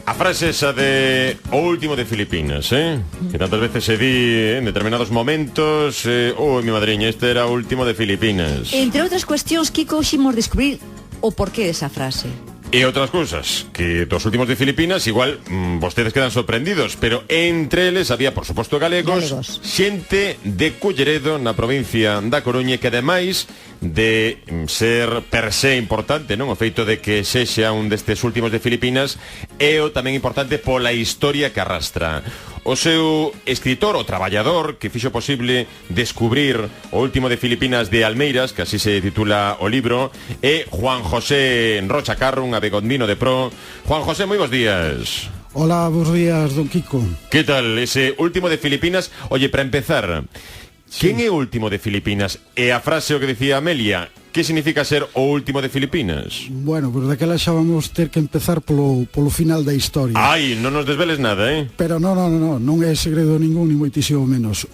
A frase esa de o último de Filipinas, que tantas veces se di en determinados momentos, mi madriña, este era o último de Filipinas. Entre outras cuestións, Kiko, ximos descubrir o porqué desa frase. E outras cousas, que dos últimos de Filipinas igual vostedes quedan sorprendidos, pero entre eles había, por suposto, galegos. Xente de Culleredo, na provincia da Coruña, que ademais de ser per se importante, non, o feito de que sexa un destes últimos de Filipinas, é o tamén importante pola historia que arrastra. O seu escritor, o traballador, que fixo posible descubrir o último de Filipinas de Almeiras, que así se titula o libro, é Juan José Rocha Carro, un abegondino de pro. Juan José, moi bons días. Hola, bons días, don Kiko. Que tal ese último de Filipinas? Oye, para empezar, quen é o último de Filipinas? E a frase o que dicía Amelia, que significa ser o último de Filipinas? Bueno, pues daquela xa vamos ter que empezar polo final da historia. Ai, non nos desveles nada, Pero non é segredo ningún, ni moitísimo menos.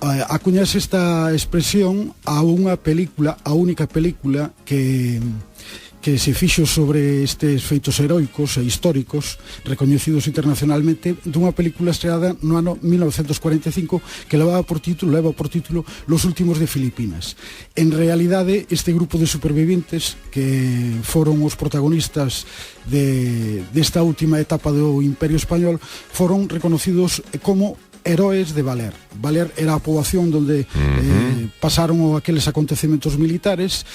Acuñase esta expresión a unha película, a única película que se fixo sobre estes feitos heroicos e históricos recoñecidos internacionalmente, dunha película estreada no ano 1945 que leva por título Los últimos de Filipinas. En realidade, este grupo de supervivientes que foron os protagonistas desta última etapa do Imperio Español foron reconocidos como heróis de Valer. Valer era a poboación onde pasaron aqueles acontecementos militares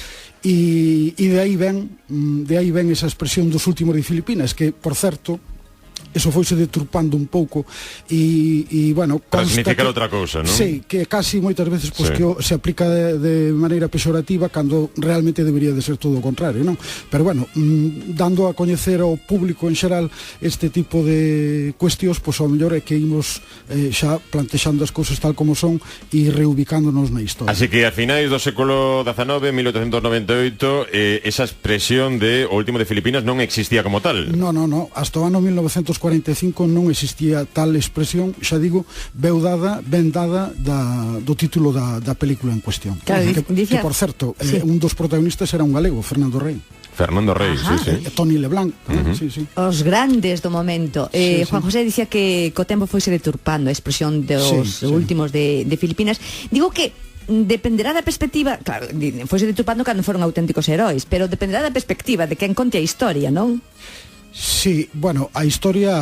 e de aí ven esa expresión dos últimos de Filipinas, que, por certo, eso foise deturpando un pouco e bueno, para significar outra cousa, non? Sí, que casi moitas veces pues, que se aplica de maneira pejorativa cando realmente debería de ser todo o contrario, non? Pero bueno, dando a coñecer ao público en xeral este tipo de cuestións, pois ao mellor é que imos xa plantexando as cousas tal como son e reubicándonos na historia. Así que a finais do século XIX, 1898, esa expresión de o último de Filipinas non existía como tal. No, hasta o ano 1945 non existía tal expresión, xa digo, ben dada do título da película en cuestión. Claro, que por certo, un dos protagonistas era un galego, Fernando Rey. Sí. Toni Leblanc, sí. Os grandes do momento. Juan José dicía que co tempo foise deturpando a expresión dos últimos de Filipinas. Digo que dependerá da perspectiva, claro, foise deturpando cando foron auténticos heróis, pero dependerá da perspectiva de quen conte a historia, non? Sí, bueno, a historia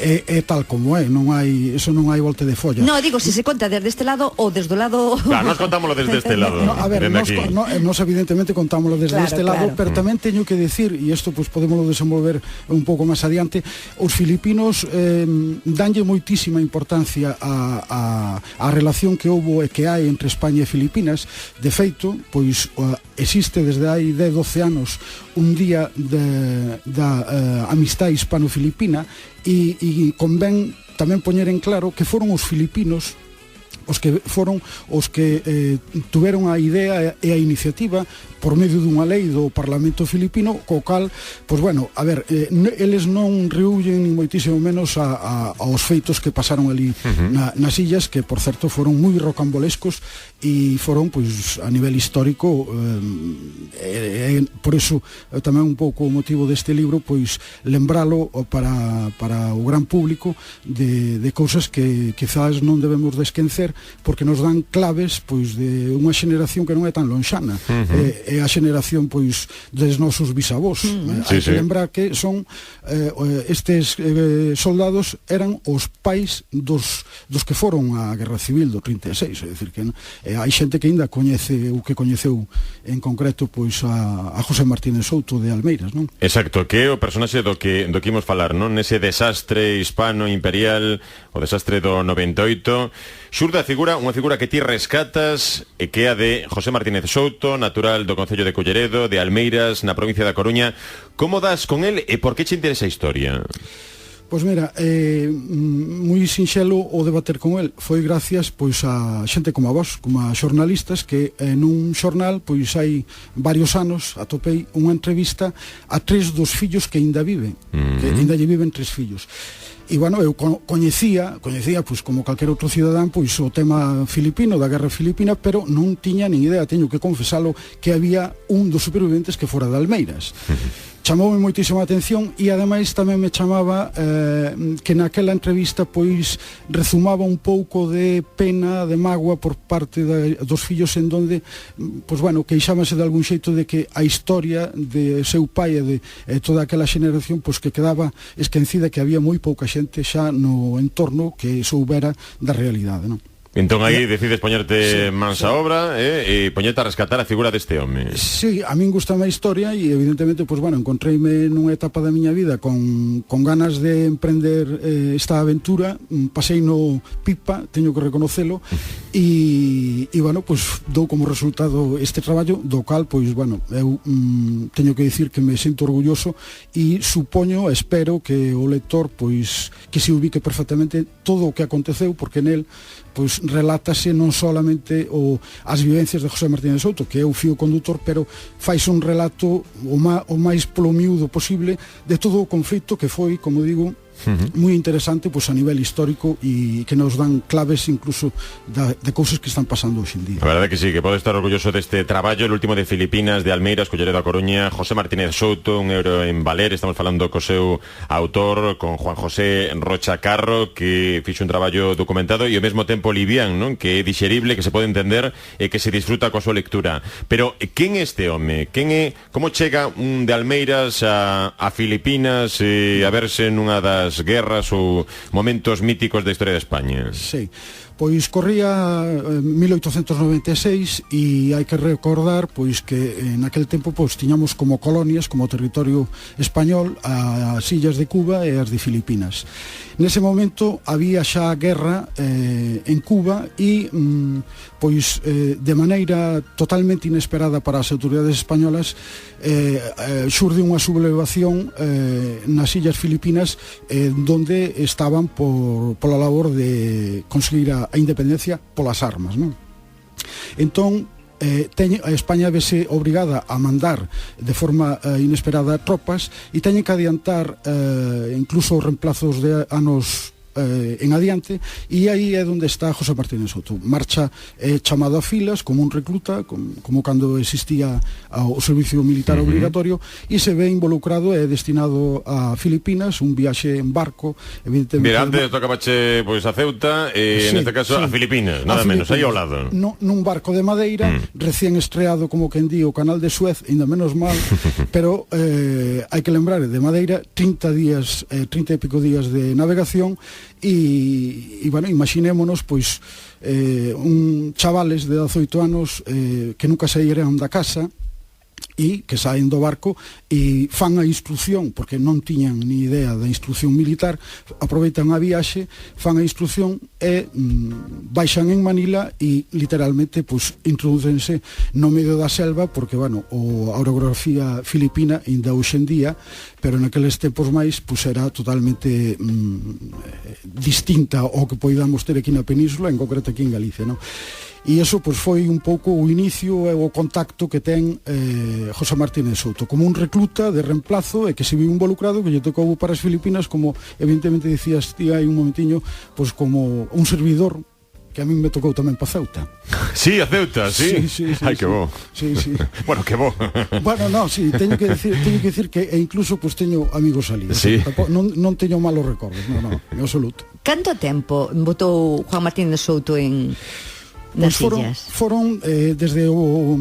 é tal como é, non hai volta de folla. No, digo, se conta desde este lado ou desde o lado... Claro, nos contámoslo desde este lado. A ver, nos evidentemente contámoslo desde este lado, pero tamén teño que decir, e isto pues podémoslo desenvolver un pouco máis adiante, os filipinos danlle moitísima importancia a relación que houbo e que hai entre España e Filipinas. De feito, pois existe desde hai 10-12 anos un día da amistad hispano-filipina e convén tamén poñer en claro que foron os filipinos os que tuveron a idea e a iniciativa por medio dunha lei do Parlamento filipino, co cal, pois bueno, a ver, eles non reúllen ni moitísimo menos aos feitos que pasaron ali nas illas, que por certo foron moi rocambolescos e foron, pois, a nivel histórico, por eso tamén un pouco o motivo deste libro, pois, lembralo para o gran público de cousas que quizás non debemos de esquecer, porque nos dan claves, pois, de unha xeneración que non é tan lonxana. É a xeneración, pois, dos nosos bisavós. Hai que lembrar que son estes soldados eran os pais dos que foron á Guerra Civil do 36, é dicir que hai xente que ainda coñece o que coñeceu en concreto, pois, a José Martínez Souto de Almeiras, non? Exacto, que é o personaxe do que imos falar, non? Nese desastre hispano-imperial, o desastre do 98, xurde unha figura que ti rescatas e que é a de José Martínez Souto, natural do concello de Culleredo, de Almeiras, na provincia da Coruña. Como das con el e por que che interesa a historia? Pois mira, moi sinxelo o debater con el foi gracias, pois, a xente como a vos, como a xornalistas, que nun xornal, pois, hai varios anos atopei unha entrevista a 3 dos fillos que ainda viven, que ainda lle viven 3 fillos. E, bueno, eu coñecía, pois, como calquer outro cidadán, pois, o tema filipino, da guerra filipina, pero non tiña nin idea, teño que confesalo, que había un dos superviventes que fora de Almeiras. Chamoume moitísima atención e ademais tamén me chamaba que naquela entrevista pois rezumaba un pouco de pena, de mágoa por parte dos fillos, en donde pois bueno, queixábase de algún xeito de que a historia de seu pai e de toda aquela xeración pois que quedaba esquecida, que había moi pouca xente xa no entorno que soubera da realidade, non? Entón aí decides poñerte mans a obra e poñerte a rescatar a figura deste home. Sí, a min gustame a historia e evidentemente, pois bueno, encontreime nunha etapa da miña vida con ganas de emprender esta aventura, pasei no pipa, teño que reconocelo, e bueno, pois dou como resultado este traballo, do cal, pois bueno, eu teño que dicir que me sinto orgulloso e supoño, espero que o lector pois que se ubique perfectamente todo o que aconteceu, porque nel pois relátase non solamente as vivencias de José Martínez Souto, que é o fío condutor, pero faise un relato o máis polo miúdo posible de todo o conflito que foi, como digo, moi interesante pois a nivel histórico e que nos dan claves incluso de cousas que están pasando hoxe en día. A verdade que sí, que pode estar orgulloso deste traballo, el último de Filipinas, de Almeiras, Culleredo a Coruña, José Martínez Souto, un euro en Valer. Estamos falando co seu autor, con Juan José Rocha Carro, que fixo un traballo documentado e ao mesmo tempo livián, non? Que é dixerible, que se pode entender e que se disfruta coa súa lectura. Pero quen é este home? Como chega un de Almeiras a Filipinas a verse nunha das guerras ou momentos míticos da historia de España? Sí, pois corría 1896 e hai que recordar pois que naquel tempo pois tiñamos como colonias, como territorio español, as illas de Cuba e as de Filipinas. Nese momento había xa guerra en Cuba e pois de maneira totalmente inesperada para as autoridades españolas xurde unha sublevación nas illas Filipinas donde estaban pola labor de conseguir a independencia polas armas, non? Entón a España vese obrigada a mandar de forma inesperada tropas e teñen que adiantar incluso reemplazos de anos en adiante, e aí é onde está José Martínez Souto. Marcha chamado a filas como un recluta, como cando existía o servicio militar obligatorio, e se ve involucrado e destinado a Filipinas, un viaxe en barco, evidentemente. Mira, antes tocabache pois a Ceuta e neste caso a Filipinas, nada menos, aí ao lado. Nun barco de madeira, recién estreado, como quen di, o canal de Suez, ainda menos mal, pero hai que lembrar, de madeira, 30 e pico días de navegación. E bueno, imaginémonos pois chavales de 18 anos que nunca saíran da casa e que saen do barco e fan a instrucción, porque non tiñan ni idea da instrucción militar, aproveitan a viaxe, fan a instrucción e baixan en Manila e literalmente pois introdúcense no medio da selva, porque bueno, a orografía filipina ainda hoxe en día, pero naqueles tempos máis pois era totalmente distinta ao que poidamos ter aquí na península, en concreto aquí en Galicia, non? E iso pois foi un pouco o inicio e o contacto que ten José Martínez Souto como un recluta de reemplazo e que se viu involucrado, que lle tocou para as Filipinas, como evidentemente dicías ti hai un momentiño, pois como un servidor que a min me tocou tamén pa Ceuta. Sí, a Ceuta, sí. Ai, que bo. Sí. Bueno, que bo. Bueno, no, sí, teño que decir que incluso pues teño amigos ali. Sí. Non teño malos recordos, no, en absoluto. Canto tempo botou Juan Martínez Souto en nas illas? Foron desde o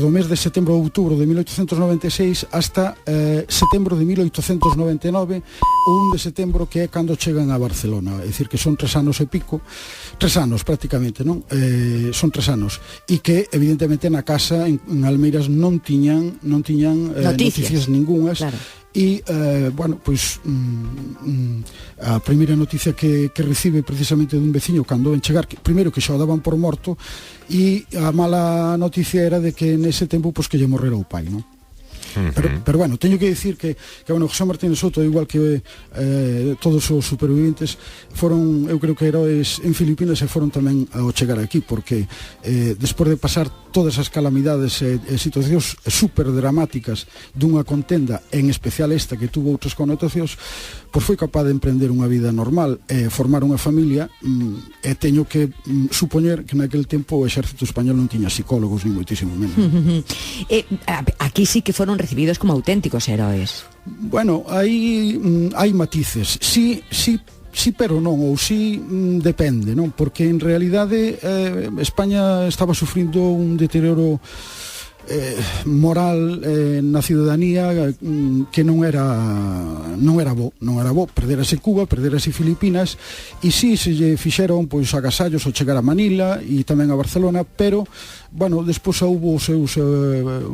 mes de setembro ou outubro de 1896 hasta setembro de 1899, o 1 de setembro, que é cando chegan a Barcelona. É dicir, que son 3 anos e pico, 3 anos prácticamente, non? Son 3 anos. E que, evidentemente, na casa en Almeiras non tiñan noticias ningunhas. Claro. E, bueno, pois a primeira noticia que recibe precisamente dun veciño cando ven chegar, que primeiro que xa o daban por morto, e a mala noticia era de que nese tempo pois que lle morrera o pai, non? Pero bueno, teño que dicir que bueno, José Martínez Souto, igual que todos os supervivientes, foron, eu creo que heróis en Filipinas, e foron tamén ao chegar aquí, porque despois de pasar todas as calamidades e situacións super dramáticas dunha contenda, en especial esta que tuvo outras connotacións, pois foi capaz de emprender unha vida normal e formar unha familia, e teño que supoñer que naquele tempo o exército español non tiña psicólogos ni moitísimo menos. Aquí sí que foron recibidos como auténticos heróis. Bueno, hai matices. Sí, pero non, ou sí depende, non? Porque en realidade España estaba sufrindo un deterioro moral na ciudadanía que non era bo. Perderase Cuba, perderase Filipinas, e si se lle fixeron pois agasallos ao chegar a Manila e tamén a Barcelona, pero bueno, despois houbo os seus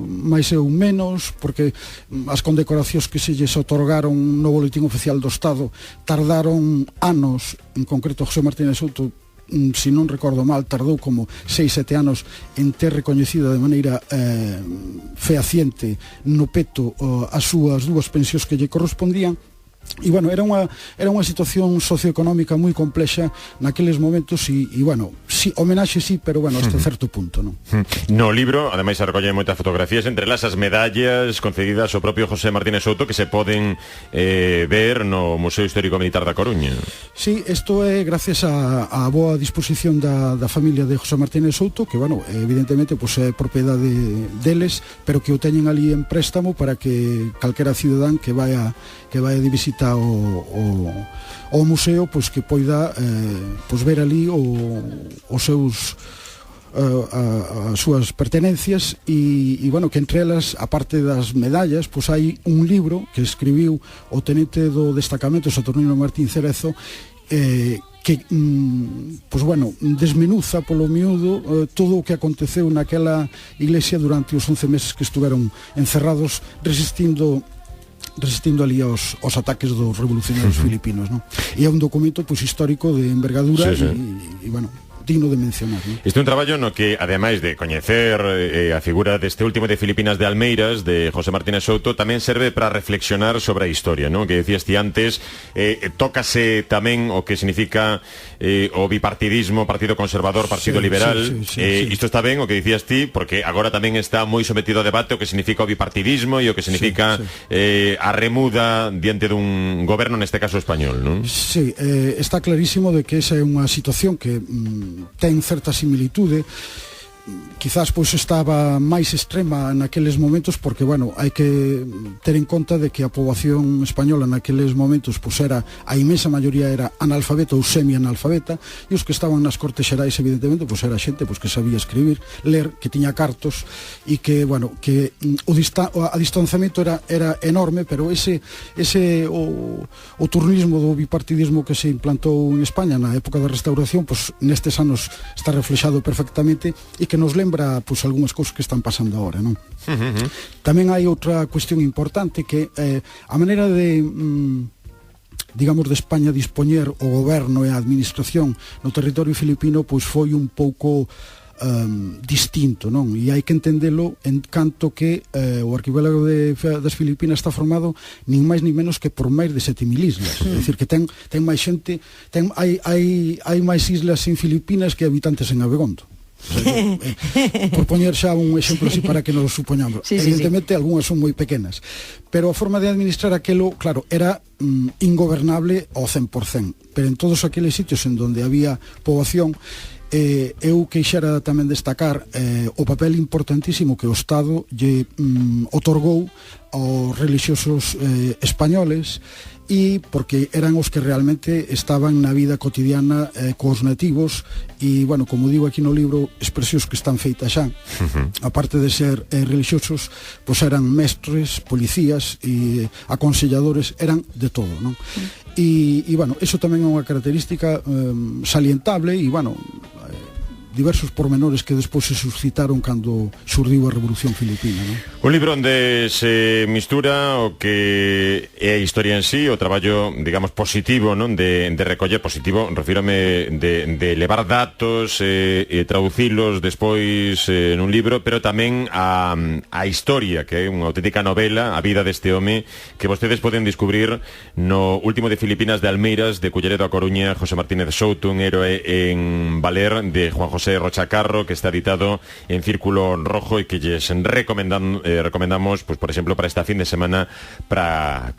máis e un menos, porque as condecoracións que se lles otorgaron no Boletín Oficial do Estado tardaron anos, en concreto José Martínez Souto, se non recordo mal, tardou como 6-7 anos en ter recoñecido de maneira fehaciente no peto as súas dúas pensións que lle correspondían. E bueno, era unha situación socioeconómica moi complexa naqueles momentos, e bueno, sí, homenaxe sí, pero bueno, hasta certo punto, non? No libro, ademais, se recollen moitas fotografías, entre elas as medallas concedidas ao propio José Martínez Souto, que se poden ver no Museo Histórico Militar da Coruña. Sí, isto é gracias a boa disposición da familia de José Martínez Souto, que bueno, evidentemente pois é propiedade deles, pero que o teñen ali en préstamo para que calquera cidadán que vai de visita ao museo, pois que poida pois ver ali os seus as súas pertenencias, e bueno, que entre elas, a parte das medallas, pois hai un libro que escribiu o tenente do destacamento Saturnino Martín Cerezo, que, pois bueno, desmenuza polo miúdo todo o que aconteceu naquela iglesia durante os 11 meses que estuveron encerrados resistindo ali aos ataques dos revolucionarios filipinos, non? E é un documento pois histórico de envergadura, e bueno, digno de mencionar, ¿no? Este é un traballo no que, ademais de coñecer a figura deste último de Filipinas de Almeiras, de José Martínez Souto, tamén serve para reflexionar sobre a historia, ¿no? Que decías ti antes, tócase tamén o que significa o bipartidismo, Partido Conservador, Partido Liberal. Isto está ben o que dicías ti, porque agora tamén está moi sometido a debate o que significa o bipartidismo e o que significa a remuda diante dun goberno, neste caso español, non? Sí, está clarísimo de que esa é unha situación que ten certa similitude. Quizás pois estaba máis extrema naqueles momentos, porque bueno, hai que ter en conta de que a poboación española naqueles momentos pois era, a inmensa maioría era analfabeta ou semi-analfabeta, e os que estaban nas Cortes Xerais evidentemente pois era xente pois que sabía escribir, ler, que tiña cartos, e que bueno, que a distanciamento era enorme, pero ese o turnismo do bipartidismo que se implantou en España na época da Restauración, pois nestes anos está reflexado perfectamente, e que nos lembra pois algunhas cousas que están pasando agora, non? Tamén hai outra cuestión importante, que a maneira de digamos de España dispoñer o goberno e a administración no territorio filipino pois foi un pouco distinto, non? E hai que entendelo en canto que o arquipélago das Filipinas está formado nin máis nin menos que por máis de 7.000 islas. É dicir, que ten máis xente, hai máis islas en Filipinas que habitantes en Abegondo. Por poñer xa un exemplo así para que nos supoñamos. Evidentemente algunhas son moi pequenas, pero a forma de administrar aquelo, claro, era ingobernable ao 100%, pero en todos aqueles sitios en donde había poboación, eu queixara tamén destacar o papel importantísimo que o Estado lle otorgou aos religiosos españoles, e porque eran os que realmente estaban na vida cotidiana cos nativos, e, bueno, como digo aquí no libro, expresións que están feitas xa, aparte de ser religiosos, pois eran mestres, policías e aconselladores, eran de todo, non? E bueno, eso tamén é unha característica salientable, e, bueno, diversos pormenores que despois se suscitaron cando xurdiu a Revolución Filipina, non? Un libro onde se mistura o que é a historia en sí, o traballo, digamos, positivo, non? De recoller, positivo, refírome de levar datos e traducilos despois nun libro, pero tamén a historia, que é unha auténtica novela, a vida deste home, que vostedes poden descubrir no último de Filipinas de Almeiras, de Culleredo a Coruña, José Martínez Souto, un héroe en Valer, de Juan José Rocha Carro, que está editado en Círculo Rojo e que lles recomendamos, pues, por exemplo, para esta fin de semana, para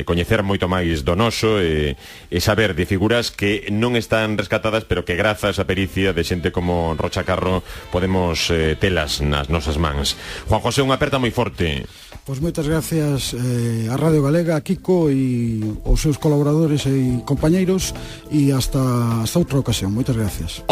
coñecer moito máis do noso e saber de figuras que non están rescatadas, pero que grazas á pericia de xente como Rocha Carro podemos telas nas nosas mans. Juan José, unha aperta moi forte. Pois moitas gracias a Radio Galega, a Kiko e os seus colaboradores e compañeiros, e hasta outra ocasión. Moitas gracias.